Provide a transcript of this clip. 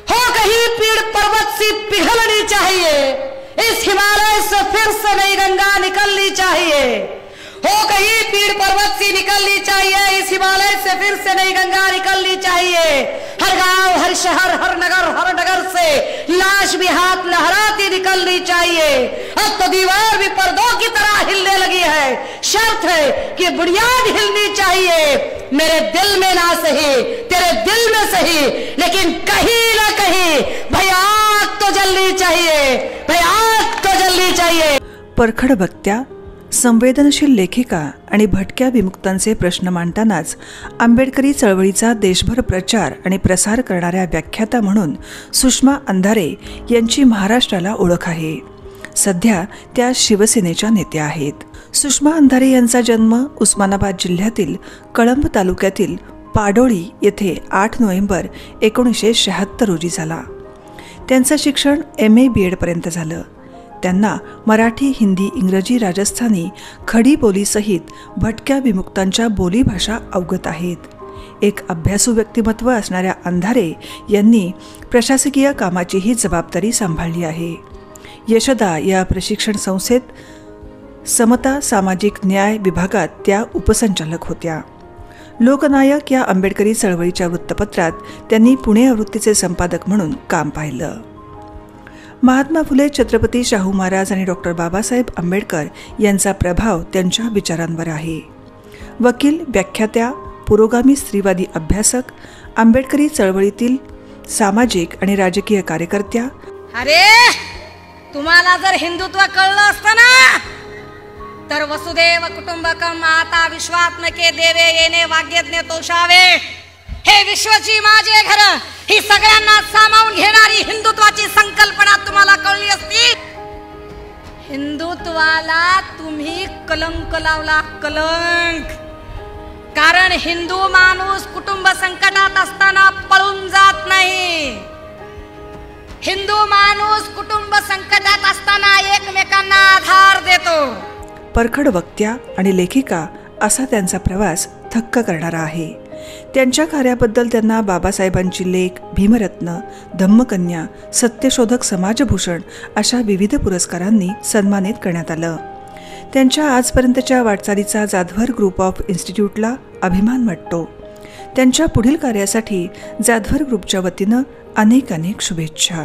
हो कहीं पीड़ पर्वत सी पिघलनी चाहिए, इस हिमालय से फिर से नई गंगा निकलनी चाहिए। हो कहीं पीड़ पर्वत सी निकलनी चाहिए, इस हिमालय से फिर से नई गंगा निकलनी चाहिए। हर गांव, हर शहर, हर नगर से लाश भी हाथ लहराती निकलनी चाहिए। अब तो दीवार भी पर्दों की तरह हिलने लगी है, शर्त है कि बुनियाद हिलनी चाहिए। मेरे दिल में ना सही, तेरे दिल में सही, लेकिन कहीं ना कहीं भाई आग तो जलनी चाहिए, भाई आग तो जलनी चाहिए। परखड वक्त्या, संवेदनशील लेखिका आणि भटक्या विमुक्तांचे प्रश्न मांडतानाच आंबेडकरी चळवळीचा देशभर प्रचार आणि प्रसार करणाऱ्या व्याख्याता म्हणून सुषमा अंधारे यांची महाराष्ट्राला ओळख आहे। सध्या त्या शिवसेनेच्या नेत्या आहेत। सुषमा अंधारे यांचा जन्म उस्मानाबाद जिल्ह्यातील कळंब तालुक्यातील पाडोळी येथे 8 नोव्हेंबर 1976 रोजी झाला। त्यांचं शिक्षण MA BEd पर्यंत झालं। त्यांना मराठी, हिंदी, इंग्रजी, राजस्थानी, खडी बोलीसहित भटक्या विमुक्तांच्या बोलीभाषा अवगत आहेत। एक अभ्यासू व्यक्तिमत्व असणाऱ्या अंधारे यांनी प्रशासकीय कामाचीही जबाबदारी सांभाळली आहे। यशदा या प्रशिक्षण संस्थेत समता सामाजिक न्याय विभागात त्या उपसंचालक होत्या। लोकनायक या आंबेडकरी चळवळीच्या वृत्तपत्रात त्यांनी पुणे आवृत्तीचे संपादक म्हणून काम पाहिलं। महात्मा फुले, छत्रपती शाहू महाराज आणि डॉक्टर बाबासाहेब आंबेडकर यांचा प्रभाव त्यांच्या विचारांवर आहे। वकील, व्याख्यात्या, पुरोगामी स्त्रीवादी अभ्यासक, आंबेडकरी चळवळीतील सामाजिक आणि राजकीय कार्यकर्त्या। अरे तुम्हाला जर हिंदुत्व कळलं असतं ना तर वसुदेव कुटुंबकम माता विश्वात्मके देवे येणे वाग्यज्ञ तोषावे, हे विश्वची माझे घर, ही सगळ्यांना सामावून घेणारी हिंदुत्वाची संकल्पना तुम्हाला कळली असती। हिंदुत्वाला तुम्ही कलंक लावला, कलंक। कारण हिंदू माणूस कुटुंब संकटात असताना पळून जात नाही। हिंदू माणूस कुटुंब संकटात असताना एकमेकांना आधार देतो। परखड वक्त्या आणि लेखिका असा त्यांचा प्रवास थक्क करणारा आहे। त्यांच्या कार्याबद्दल त्यांना बाबासाहेबांची लेख, भीमरत्न, धम्मकन्या, सत्यशोधक समाजभूषण अशा विविध पुरस्कारांनी सन्मानित करण्यात आलं। त्यांच्या आजपर्यंतच्या वाटचालीचा जाधवर ग्रुप ऑफ इन्स्टिट्यूटला अभिमान वाटतो। त्यांच्या पुढील कार्यासाठी जाधवर ग्रुपच्या वतीनं अनेक शुभेच्छा।